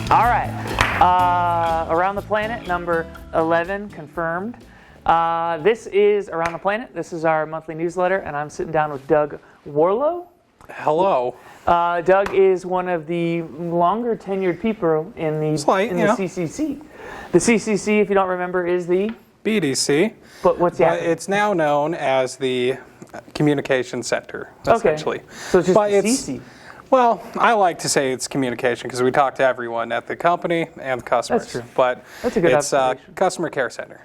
All right. Around the Planet, number 11, confirmed. This is Around the Planet. This is our monthly newsletter, and I'm sitting down with Doug Whorlow. Hello. Doug is one of the longer tenured people in the CCC. The CCC, if you don't remember, is the BDC. But what's the It's now known as the Communication Center, essentially. So it's just the CC. Well, I like to say it's communication because we talk to everyone at the company and the customers. That's true. But that's a good it's Customer Care Center.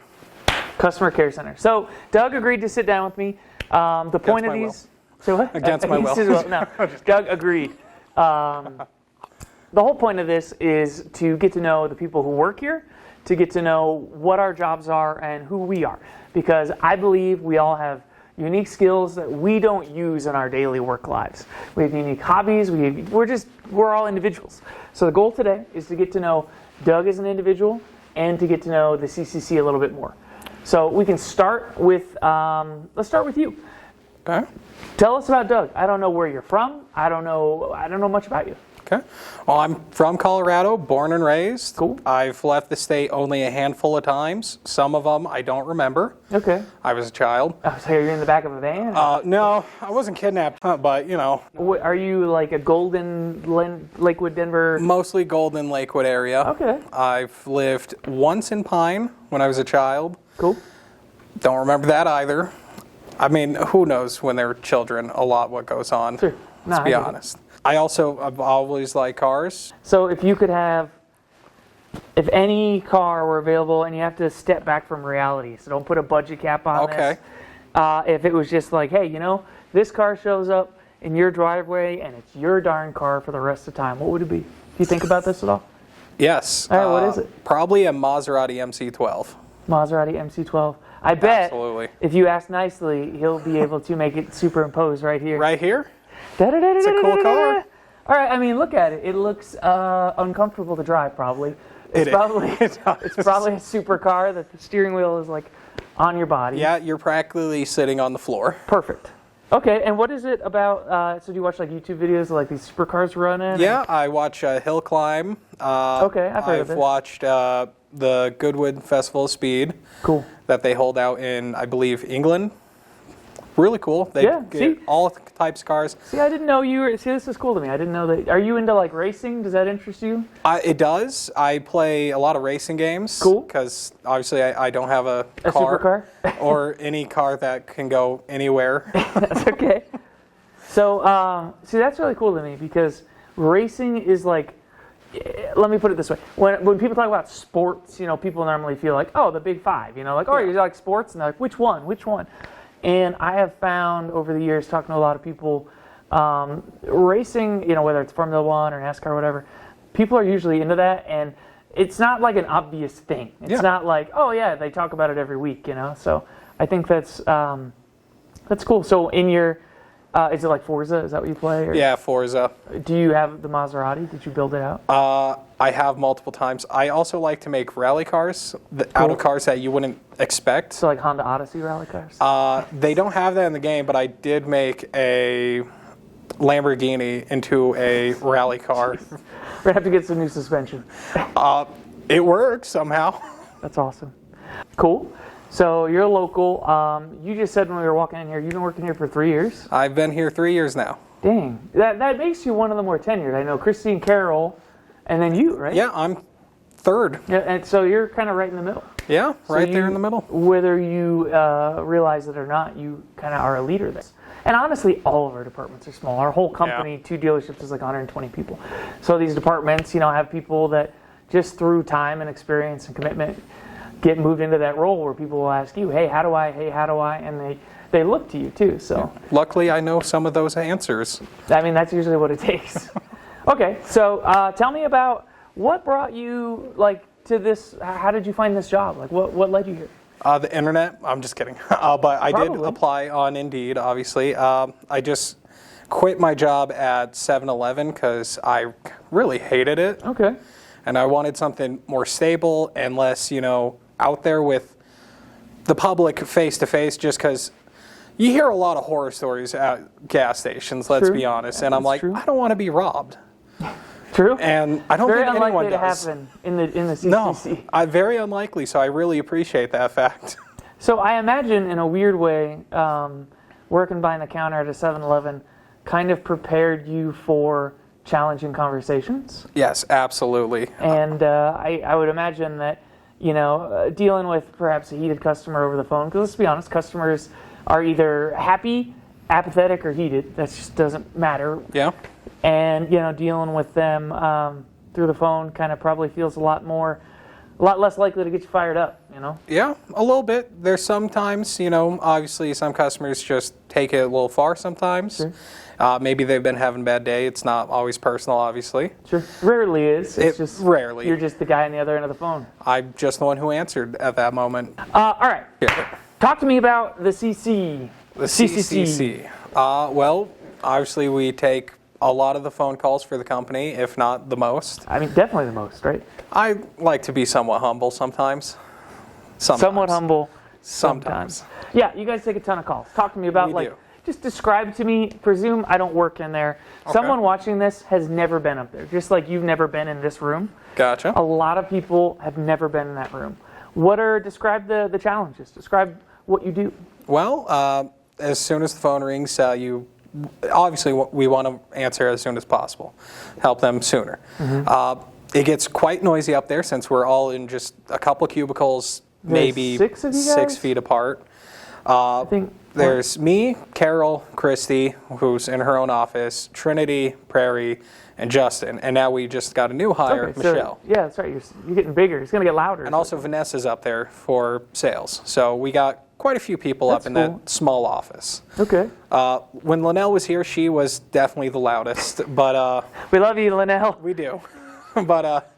Customer Care Center. So Doug agreed to sit down with me. The point of these... So what? Against my will. No, Doug agreed. The whole point of this is to get to know the people who work here, to get to know what our jobs are and who we are. Because I believe we all have unique skills that we don't use in our daily work lives. We have unique hobbies. We're all individuals. So the goal today is to get to know Doug as an individual and to get to know the CCC a little bit more. So we can start with, let's start with you. Okay. Tell us about Doug. I don't know where you're from. I don't know much about you. Okay. Well, I'm from Colorado, born and raised. Cool. I've left the state only a handful of times. Some of them I don't remember. Okay. I was a child. Oh, so you're in the back of a van? No, I wasn't kidnapped, but you know. Are you like a Golden Lakewood, Denver? Mostly Golden Lakewood area. Okay. I've lived once in Pine when I was a child. Cool. Don't remember that either. I mean, who knows when they're children a lot what goes on. Sure. Let's be honest. I've always liked cars. So if any car were available, and you have to step back from reality, so don't put a budget cap on this. If it was just like, hey, this car shows up in your driveway, and it's your darn car for the rest of the time, what would it be? Do you think about this at all? Yes. All right, what is it? Probably a Maserati MC12. Maserati MC12. I bet Absolutely. If you ask nicely, he'll be able to make it superimpose right here. Right here? It's a cool car. All right, I mean, look at it. It looks uncomfortable to drive, probably. It's probably a supercar that the steering wheel is like on your body. Yeah, you're practically sitting on the floor. Perfect. Okay, and what is it about? So do you watch like YouTube videos of like these supercars running? Yeah, I watch Hill Climb. Okay, I've heard of it. I've watched the Goodwood Festival of Speed. Cool. That they hold out in, I believe, England. Really cool. They get all types of cars. See, I didn't know you were... See, this is cool to me. I didn't know that... Are you into, like, racing? Does that interest you? It does. I play a lot of racing games. Cool. Because, obviously, I don't have a car. or any car that can go anywhere. That's okay. So, see, that's really cool to me because racing is, like... Let me put it this way. When people talk about sports, people normally feel like, oh, the big five. You like sports? And they're like, which one? Which one? And I have found over the years, talking to a lot of people, racing, whether it's Formula One or NASCAR or whatever, people are usually into that, and it's not like an obvious thing. It's not like, oh yeah, they talk about it every week, So I think that's cool. So in your, is it like Forza? Is that what you play? Or? Yeah, Forza. Do you have the Maserati? Did you build it out? I have multiple times. I also like to make rally cars out of cars that you wouldn't expect. So like Honda Odyssey rally cars? They don't have that in the game, but I did make a Lamborghini into a rally car. We're going to have to get some new suspension. It works somehow. That's awesome. Cool. So you're local. You just said when we were walking in here, you've been working here for 3 years? I've been here 3 years now. Dang. That makes you one of the more tenured. I know Christine Carroll, and then you, right? Yeah, I'm third. Yeah, and so you're kind of right in the middle. Yeah, right there in the middle. Whether you realize it or not, you kind of are a leader there. And honestly, all of our departments are small. Our whole company, 2 dealerships, is like 120 people. So these departments, have people that just through time and experience and commitment get moved into that role where people will ask you, hey, how do I? And they look to you too. So yeah. Luckily, I know some of those answers. I mean, that's usually what it takes. Okay, so tell me about what brought you to this. How did you find this job? What led you here? The internet. I'm just kidding. But I did apply on Indeed, obviously. I just quit my job at 7-Eleven because I really hated it. Okay. And I wanted something more stable and less, out there with the public face-to-face, just because you hear a lot of horror stories at gas stations, let's be honest. And I'm like, I don't want to be robbed. True. And I don't Very think anyone unlikely to does. happen in the CCC. No, very unlikely. So I really appreciate that fact. So I imagine, in a weird way, working behind the counter at a 7-Eleven kind of prepared you for challenging conversations. Yes, absolutely. And I would imagine that, dealing with perhaps a heated customer over the phone, because let's be honest, customers are either happy, apathetic, or heated. That just doesn't matter. Yeah. And, dealing with them through the phone kind of probably feels a lot less likely to get you fired up, Yeah, a little bit. There's sometimes, obviously some customers just take it a little far sometimes. Sure. Maybe they've been having a bad day. It's not always personal, obviously. Sure. Rarely is. It's just rarely. You're just the guy on the other end of the phone. I'm just the one who answered at that moment. All right. Yeah. Talk to me about the CC. The CCC. Well, obviously we take a lot of the phone calls for the company, if not the most. I mean, definitely the most, right? I like to be somewhat humble sometimes. Somewhat humble. Sometimes. Yeah, you guys take a ton of calls. Talk to me about, We do. just describe to me, presume I don't work in there. Okay. Someone watching this has never been up there, just like you've never been in this room. Gotcha. A lot of people have never been in that room. Describe the challenges. Describe what you do. Well, as soon as the phone rings, obviously we want to answer as soon as possible. Help them sooner. Mm-hmm. It gets quite noisy up there since we're all in just a couple cubicles, maybe 6 of you guys? 6 feet apart. I think There's me, Carol, Christy, who's in her own office, Trinity, Prairie, and Justin. And now we just got a new hire, okay, so, Michelle. yeah, that's right. You're getting bigger. It's going to get louder. And also Vanessa's up there for sales. So we got quite a few people That's up in cool. that small office. Okay. When Linnell was here, she was definitely the loudest. But We love you, Linnell. we do. But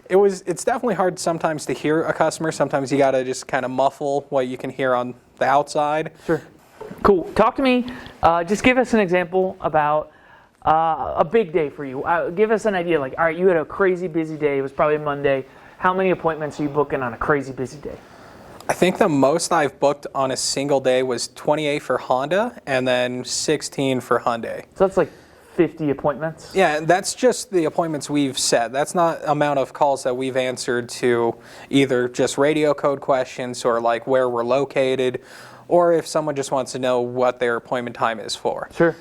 it's definitely hard sometimes to hear a customer. Sometimes you got to just kind of muffle what you can hear on the outside. Sure. Cool. Talk to me. Just give us an example about a big day for you. Give us an idea. All right, you had a crazy busy day. It was probably Monday. How many appointments are you booking on a crazy busy day? I think the most I've booked on a single day was 28 for Honda and then 16 for Hyundai. So that's 50 appointments? Yeah, that's just the appointments we've set. That's not amount of calls that we've answered to either just radio code questions or where we're located, or if someone just wants to know what their appointment time is for. Sure.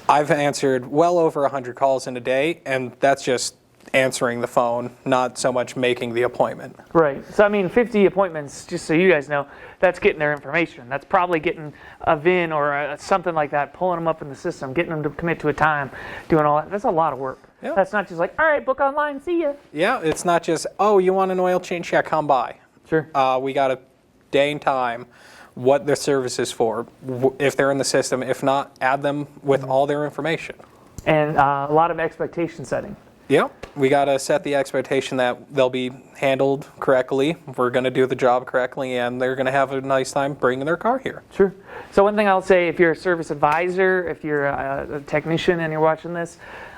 I've answered well over 100 calls in a day, and that's just answering the phone, not so much making the appointment. Right. So, 50 appointments, just so you guys know, that's getting their information. That's probably getting a VIN or something like that, pulling them up in the system, getting them to commit to a time, doing all that. That's a lot of work. Yeah. That's not just all right, book online, see ya. Yeah, it's not just, you want an oil change? Yeah, come by. Sure. We got a day and time, what their service is for, if they're in the system. If not, add them with all their information. And a lot of expectation setting. Yep. We got to set the expectation that they'll be handled correctly. We're going to do the job correctly, and they're going to have a nice time bringing their car here. Sure. So one thing I'll say, if you're a service advisor, if you're a technician and you're watching this,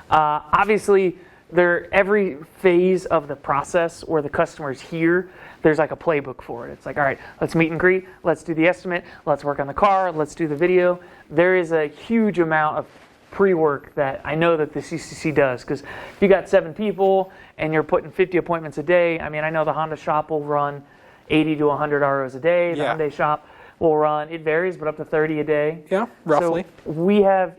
obviously every phase of the process where the customer's here, there's a playbook for it. It's all right, let's meet and greet, let's do the estimate, let's work on the car, let's do the video. There is a huge amount of pre-work that I know that the CCC does, because if you got 7 people and you're putting 50 appointments a day, I know the Honda shop will run 80 to 100 ROs a day. The Hyundai shop will run, it varies, but up to 30 a day. Yeah, roughly. So we have,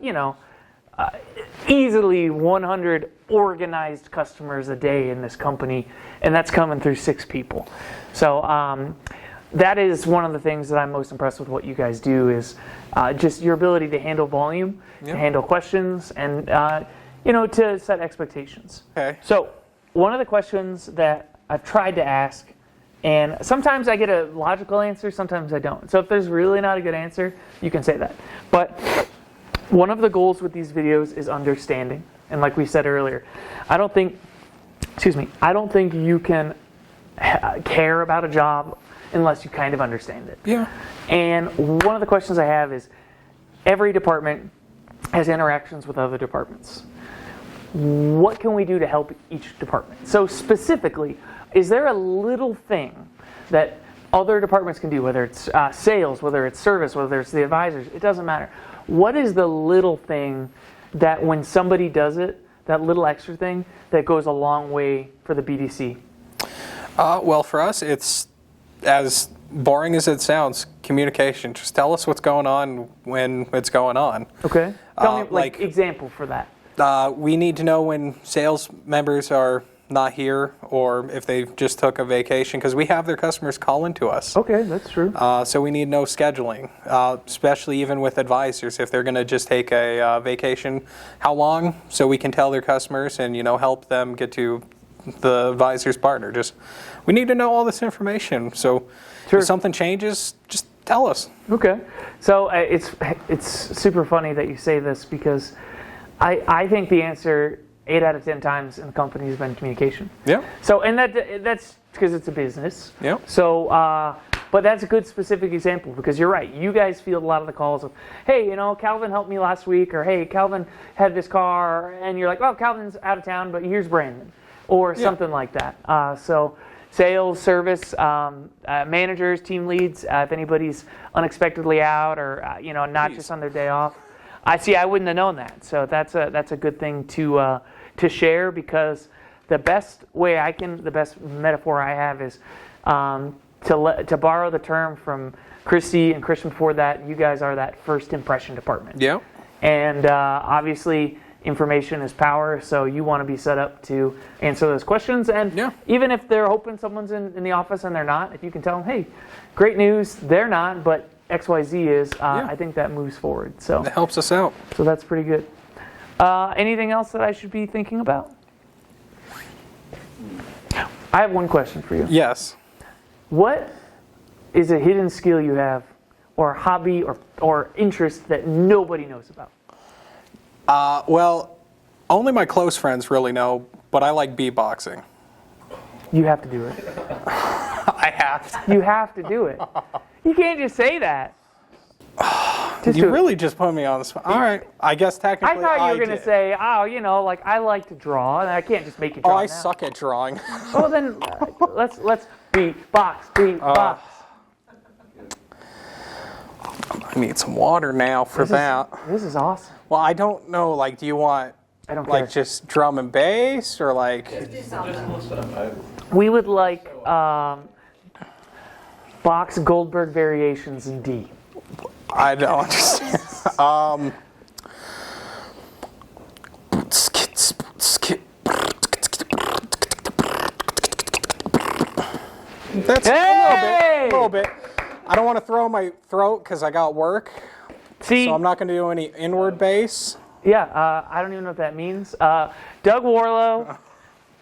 easily 100 organized customers a day in this company, and that's coming through 6 people. So that is one of the things that I'm most impressed with what you guys do is just your ability to handle volume, to handle questions, and to set expectations. Okay. So one of the questions that I've tried to ask, and sometimes I get a logical answer, sometimes I don't. So if there's really not a good answer, you can say that. But one of the goals with these videos is understanding. And like we said earlier, I don't think you can care about a job unless you kind of understand it. Yeah. And one of the questions I have is, every department has interactions with other departments. What can we do to help each department? So specifically, is there a little thing that other departments can do, whether it's sales, whether it's service, whether it's the advisors, it doesn't matter. What is the little thing that when somebody does it, that little extra thing that goes a long way for the BDC? Well, for us, it's as boring as it sounds, communication. Just tell us what's going on when it's going on. Okay. Tell me, like, example for that. We need to know when sales members are not here or if they just took a vacation, because we have their customers calling to us. Okay, that's true. So we need no scheduling, especially even with advisors. If they're going to just take a vacation, how long? So we can tell their customers and, help them get to the advisor's partner. We need to know all this information. So if something changes, just tell us. Okay. So it's super funny that you say this, because I think the answer 8 out of 10 times in the company has been communication. Yeah. So, and that's because it's a business. Yeah. So, but that's a good specific example, because you're right. You guys field a lot of the calls of, hey, Calvin helped me last week, or hey, Calvin had this car, and you're like, oh, Calvin's out of town, but here's Brandon, or something like that. So, sales, service, managers, team leads, if anybody's unexpectedly out, or not just on their day off. I wouldn't have known that. So that's a good thing to share, because the best metaphor I have is to borrow the term from Christy and Christian before that. You guys are that first impression department. Yeah. And obviously, information is power, so you want to be set up to answer those questions. And even if they're hoping someone's in the office and they're not, if you can tell them, hey, great news, they're not, but XYZ is, I think that moves forward. So it helps us out. So that's pretty good. Anything else that I should be thinking about? I have one question for you. Yes. What is a hidden skill you have, or hobby, or interest that nobody knows about? Well, only my close friends really know, but I like beatboxing. You have to do it. I have to. You have to do it. You can't just say that. You really just put me on the spot. All right. I guess technically I thought you were going to say, like I like to draw, and I can't just make you draw. I suck at drawing. Oh, then let's beatbox. I need some water now for that. This is awesome. Well, I don't know. Like, do you want just drum and bass, or like? We would like Bach's Goldberg variations in D. I don't understand. That's a little bit. I don't want to throw my throat because I got work. So I'm not going to do any inward bass. Yeah, I don't even know what that means. Doug Whorlow,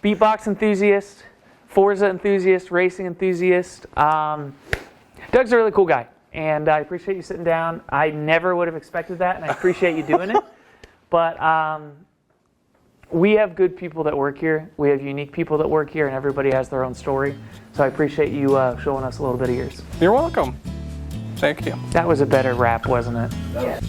beatbox enthusiast, Forza enthusiast, racing enthusiast. Doug's a really cool guy, and I appreciate you sitting down. I never would have expected that, and I appreciate you doing it. But we have good people that work here. We have unique people that work here, and everybody has their own story. So I appreciate you showing us a little bit of yours. You're welcome. Thank you. That was a better rap, wasn't it? Yeah.